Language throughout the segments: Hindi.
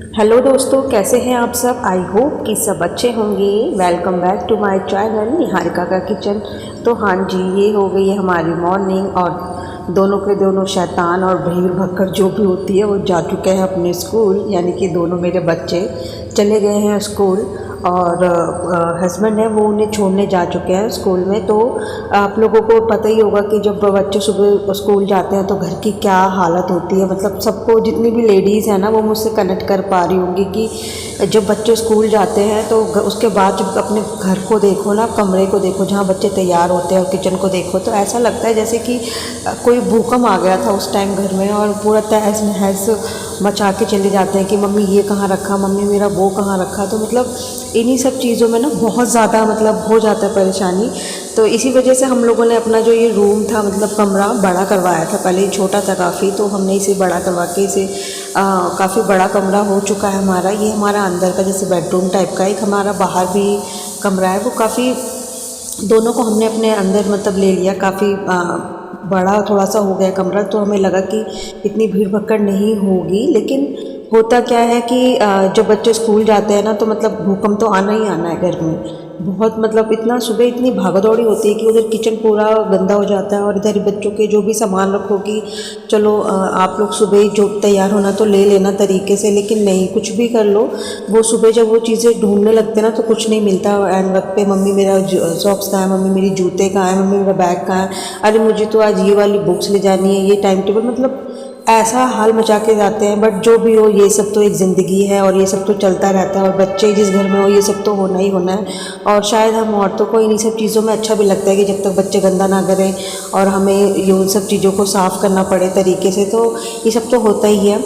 हेलो दोस्तों, कैसे हैं आप सब। आई होप कि सब अच्छे होंगे। Welcome back to my channel Niharika का किचन। तो हाँ जी, ये हो गई है हमारी मॉर्निंग और दोनों के दोनों शैतान और भीड़ भक्कड़ जो भी होती है वो जा चुके हैं अपने स्कूल। यानी कि दोनों मेरे बच्चे चले गए हैं स्कूल और हस्बैंड है वो उन्हें छोड़ने जा चुके हैं स्कूल में। तो आप लोगों को पता ही होगा कि जब बच्चे सुबह स्कूल जाते हैं तो घर की क्या हालत होती है। मतलब सबको, जितनी भी लेडीज़ हैं ना, वो मुझसे कनेक्ट कर पा रही होंगी कि जब बच्चे स्कूल जाते हैं तो उसके बाद जब अपने घर को देखो ना, कमरे को देखो जहाँ बच्चे तैयार होते हैं और किचन को देखो, तो ऐसा लगता है जैसे कि कोई भूकंप आ गया था उस टाइम घर में और पूरा तहस नहस मचा के चले जाते हैं कि मम्मी ये कहाँ रखा, मम्मी मेरा वो कहाँ रखा। तो मतलब इन्हीं सब चीज़ों में ना बहुत ज़्यादा मतलब हो जाता है परेशानी। तो इसी वजह से हम लोगों ने अपना जो ये रूम था, मतलब कमरा, बड़ा करवाया था। पहले ही छोटा था काफ़ी, तो हमने इसे बड़ा करवा के इसे काफ़ी बड़ा कमरा हो चुका है हमारा। ये हमारा अंदर का जैसे बेडरूम टाइप का, एक हमारा बाहर भी कमरा है, वो काफ़ी दोनों को हमने अपने अंदर मतलब ले लिया। काफ़ी बड़ा थोड़ा सा हो गया कमरा, तो हमें लगा कि इतनी भीड़ भक्कड़ नहीं होगी। लेकिन होता क्या है कि जब बच्चे स्कूल जाते हैं ना, तो मतलब भूकंप तो आना ही आना है घर में। बहुत मतलब इतना सुबह इतनी भागदौड़ी होती है कि उधर किचन पूरा गंदा हो जाता है और इधर बच्चों के जो भी सामान रखो कि चलो आप लोग सुबह जो तैयार होना तो ले लेना तरीके से, लेकिन नहीं, कुछ भी कर लो, वो सुबह जब वो चीज़ें ढूंढने लगते हैं ना तो कुछ नहीं मिलता। एंड वक्त पे मम्मी मेरा सॉक्स कहाँ है, मम्मी मेरी जूते कहाँ है, मम्मी मेरा बैग कहाँ है, अरे मुझे तो आज ये वाली बुक्स ले जानी है, ये टाइम टेबल, मतलब ऐसा हाल मचा के जाते हैं। बट जो भी हो, ये सब तो एक ज़िंदगी है और ये सब तो चलता रहता है। और बच्चे जिस घर में हो, ये सब तो होना ही होना है। और शायद हम औरतों को इन्हीं सब चीज़ों में अच्छा भी लगता है कि जब तक बच्चे गंदा ना करें और हमें ये उन सब चीज़ों को साफ़ करना पड़े तरीके से, तो ये सब तो होता ही है।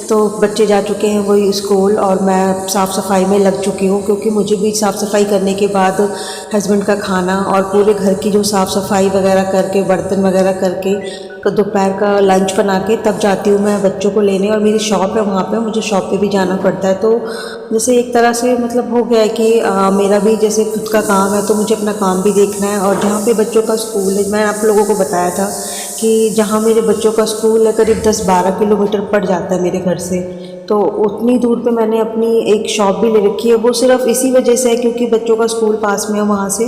तो बच्चे जा चुके हैं वही स्कूल और मैं साफ़ सफाई में लग चुकी हूँ, क्योंकि मुझे भी साफ़ सफाई करने के बाद हस्बैंड का खाना और पूरे घर की जो साफ़ सफाई वगैरह करके, बर्तन वगैरह करके, दोपहर का लंच बना के तब जाती हूँ मैं बच्चों को लेने। और मेरी शॉप है वहाँ पे, मुझे शॉप पे भी जाना पड़ता है। तो जैसे एक तरह से मतलब हो गया है कि मेरा भी जैसे खुद का काम है, तो मुझे अपना काम भी देखना है। और जहाँ पे बच्चों का स्कूल है, मैं आप लोगों को बताया था कि जहाँ मेरे बच्चों का स्कूल है करीब 10-12 किलोमीटर पड़ जाता है मेरे घर से। तो उतनी दूर पे मैंने अपनी एक शॉप भी ले रखी है। वो सिर्फ इसी वजह से है क्योंकि बच्चों का स्कूल पास में है वहाँ से।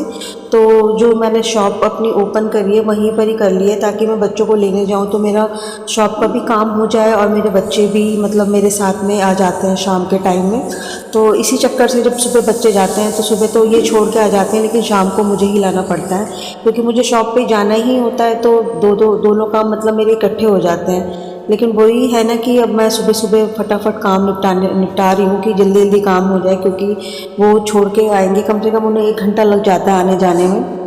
तो जो मैंने शॉप अपनी ओपन करी है वहीं पर ही कर ली है, ताकि मैं बच्चों को लेने जाऊँ तो मेरा शॉप का भी काम हो जाए और मेरे बच्चे भी मतलब मेरे साथ में आ जाते हैं शाम के टाइम में। तो इसी चक्कर से जब सुबह बच्चे जाते हैं तो सुबह तो ये छोड़ के आ जाते हैं, लेकिन शाम को मुझे ही लाना पड़ता है क्योंकि मुझे शॉप पे जाना ही होता है। तो दोनों काम मतलब मेरे इकट्ठे हो जाते हैं। लेकिन वही है ना कि अब मैं सुबह सुबह फटाफट काम निपटा रही हूँ कि जल्दी जल्दी काम हो जाए, क्योंकि वो छोड़ के आएंगे, कम से कम उन्हें 1 घंटा लग जाता है आने जाने में।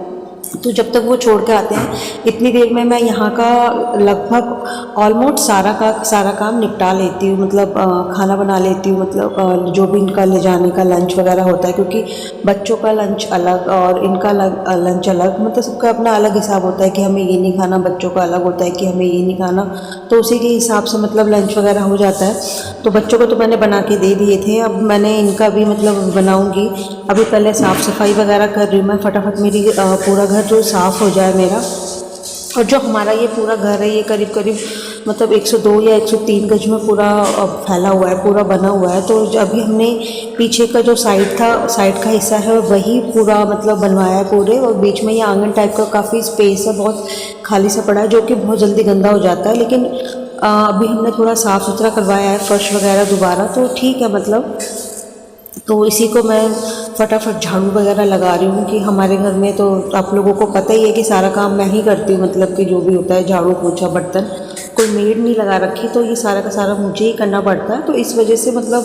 तो जब तक वो छोड़ के आते हैं इतनी देर में मैं यहाँ का लगभग ऑलमोस्ट सारा काम निपटा लेती हूँ। मतलब खाना बना लेती हूँ, मतलब जो भी इनका ले जाने का लंच वगैरह होता है, क्योंकि बच्चों का लंच अलग और इनका लंच अलग, मतलब सबका अपना अलग हिसाब होता है कि हमें ये नहीं खाना, बच्चों का अलग होता है कि हमें ये नहीं खाना। तो उसी के हिसाब से मतलब लंच वगैरह हो जाता है। तो बच्चों को तो मैंने बना के दे दिए थे, अब मैंने इनका भी मतलब बनाऊँगी। अभी पहले साफ़ सफाई वगैरह कर रही हूँ मैं, फटाफट मेरी पूरा घर जो साफ़ हो जाए मेरा। और जो हमारा ये पूरा घर है ये करीब करीब मतलब 102 या 103 गज में पूरा फैला हुआ है, पूरा बना हुआ है। तो अभी हमने पीछे का जो साइड का हिस्सा है वही पूरा मतलब बनवाया है पूरे, और बीच में ये आंगन टाइप का काफ़ी स्पेस है, बहुत खाली सा पड़ा है, जो कि बहुत जल्दी गंदा हो जाता है। लेकिन अभी हमने थोड़ा साफ़ सुथरा करवाया है, फर्श वगैरह दोबारा, तो ठीक है मतलब। तो इसी को मैं फटाफट झाड़ू वगैरह लगा रही हूँ कि हमारे घर में तो आप लोगों को पता ही है कि सारा काम मैं ही करती हूँ, मतलब कि जो भी होता है झाड़ू पोछा बर्तन, कोई मेड नहीं लगा रखी, तो ये सारा का सारा मुझे ही करना पड़ता है। तो इस वजह से मतलब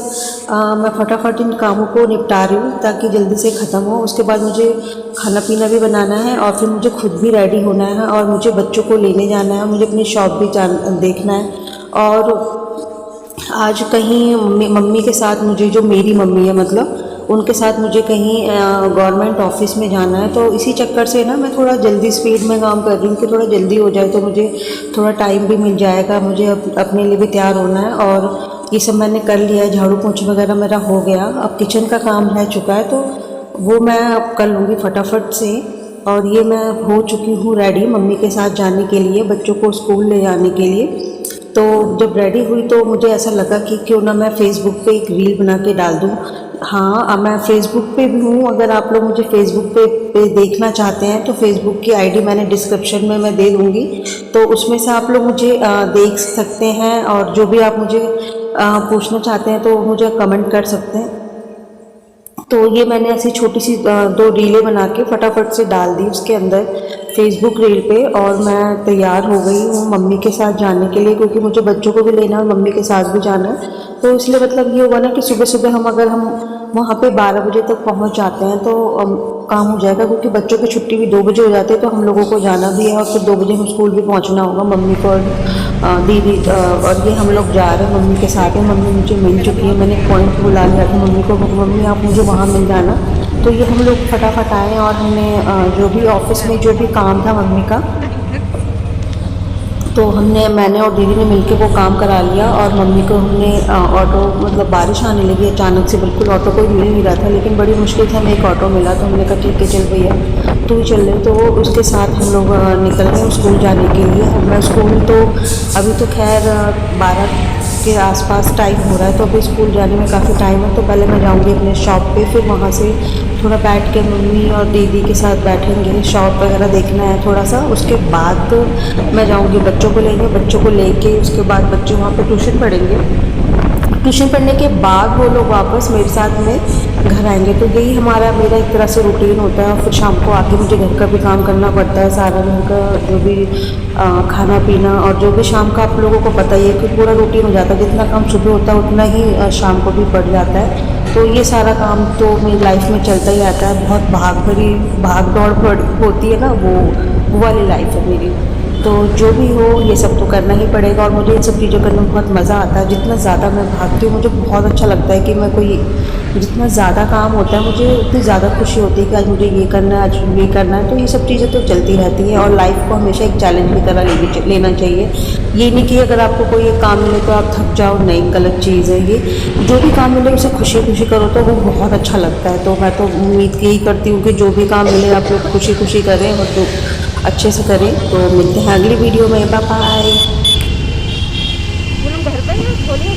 मैं फटाफट इन कामों को निपटा रही हूँ ताकि जल्दी से ख़त्म हो। उसके बाद मुझे खाना पीना भी बनाना है और फिर मुझे खुद भी रेडी होना है और मुझे बच्चों को लेने जाना है, मुझे अपनी शॉप भी देखना है। और आज कहीं मम्मी के साथ, मुझे जो मेरी मम्मी है मतलब उनके साथ मुझे कहीं गवर्नमेंट ऑफिस में जाना है। तो इसी चक्कर से ना मैं थोड़ा जल्दी स्पीड में काम कर रही हूँ कि थोड़ा जल्दी हो जाए, तो मुझे थोड़ा टाइम भी मिल जाएगा, मुझे अपने लिए भी तैयार होना है। और ये सब मैंने कर लिया है, झाड़ू पोंछ वगैरह मेरा हो गया, अब किचन का काम रह चुका है, तो वो मैं अब कर लूँगी फटाफट से। और ये मैं हो चुकी हूँ रेडी मम्मी के साथ जाने के लिए, बच्चों को स्कूल ले जाने के लिए। तो जब रेडी हुई तो मुझे ऐसा लगा कि क्यों ना मैं फ़ेसबुक पे एक रील बना के डाल दूँ। हाँ, अब मैं फ़ेसबुक पे भी हूँ, अगर आप लोग मुझे फ़ेसबुक पे देखना चाहते हैं तो फ़ेसबुक की आईडी मैंने डिस्क्रिप्शन में मैं दे दूँगी, तो उसमें से आप लोग मुझे देख सकते हैं और जो भी आप मुझे पूछना चाहते हैं तो मुझे कमेंट कर सकते हैं। तो ये मैंने ऐसी छोटी सी 2 रीलें बना के फटाफट से डाल दी उसके अंदर फ़ेसबुक रील पे, और मैं तैयार हो गई हूँ मम्मी के साथ जाने के लिए, क्योंकि मुझे बच्चों को भी लेना है और मम्मी के साथ भी जाना है। तो इसलिए मतलब ये होगा ना कि सुबह सुबह हम वहाँ पे 12 बजे तक पहुँच जाते हैं तो काम हो जाएगा, क्योंकि बच्चों की छुट्टी भी 2 बजे हो जाती है, तो हम लोगों को जाना भी है और फिर 2 बजे हम स्कूल भी पहुँचना होगा मम्मी को और दीदी और ये हम लोग जा रहे हैं मम्मी के साथ हैं। मम्मी मुझे मिल चुकी है, मैंने पॉइंट बुला लिया था मम्मी को, मम्मी आप मुझे वहाँ मिल जाना। तो ये हम लोग फटाफट आए और हमने जो भी ऑफिस में जो भी काम था मम्मी का, तो मैंने और दीदी ने मिलके वो काम करा लिया। और मम्मी को हमने ऑटो, मतलब बारिश आने लगी अचानक से, बिल्कुल ऑटो कोई मिल नहीं रहा था, लेकिन बड़ी मुश्किल से हमें एक ऑटो मिला, तो हमने कहा ठीक है चल भैया तू ही चल रहे। तो वो उसके साथ हम लोग निकल गए स्कूल जाने के लिए। मैं स्कूल तो अभी तो खैर 12 के आसपास टाइम हो रहा है, तो अभी स्कूल जाने में काफ़ी टाइम है। तो पहले मैं जाऊँगी अपने शॉप पे, फिर वहाँ से थोड़ा बैठ के मम्मी और दीदी के साथ बैठेंगे, शॉप वगैरह देखना है थोड़ा सा। उसके बाद मैं जाऊँगी बच्चों को लेंगे, बच्चों को लेके उसके बाद बच्चे वहाँ पे ट्यूशन पढ़ेंगे। ट्यूशन पढ़ने के बाद वो लोग वापस मेरे साथ में घर आएंगे। तो यही मेरा एक तरह से रूटीन होता है। और फिर शाम को आके मुझे घर का भी काम करना पड़ता है, सारा घर का जो भी खाना पीना और जो भी शाम का आप लोगों को पता ही है कि पूरा रूटीन हो जाता है। जितना काम सुबह होता है उतना ही शाम को भी पड़ जाता है। तो ये सारा काम तो मेरी लाइफ में चलता ही आता है। बहुत भाग दौड़ होती है ना, वो वाली लाइफ है मेरी। तो जो भी हो ये सब तो करना ही पड़ेगा। और मुझे इन सब चीज़ों करने में बहुत मज़ा आता है। जितना ज़्यादा मैं भागती हूँ मुझे बहुत अच्छा लगता है कि मैं जितना ज़्यादा काम होता है मुझे उतनी ज़्यादा खुशी होती है कि आज मुझे ये करना है, आज ये करना है। तो ये सब चीज़ें तो चलती रहती हैं और लाइफ को हमेशा एक चैलेंज की तरह लेना चाहिए। ये नहीं कि अगर आपको कोई एक काम मिले तो आप थक जाओ, नहीं, गलत चीज़ है ये। जो भी काम मिले उसे खुशी खुशी करो तो वो बहुत अच्छा लगता है। तो मैं तो उम्मीद यही करती हूँ कि जो भी काम मिले आप लोग खुशी खुशी करें और जो अच्छे से करें। तो मिलते हैं अगली वीडियो में, बाय बाय। घर पे ही खोलिए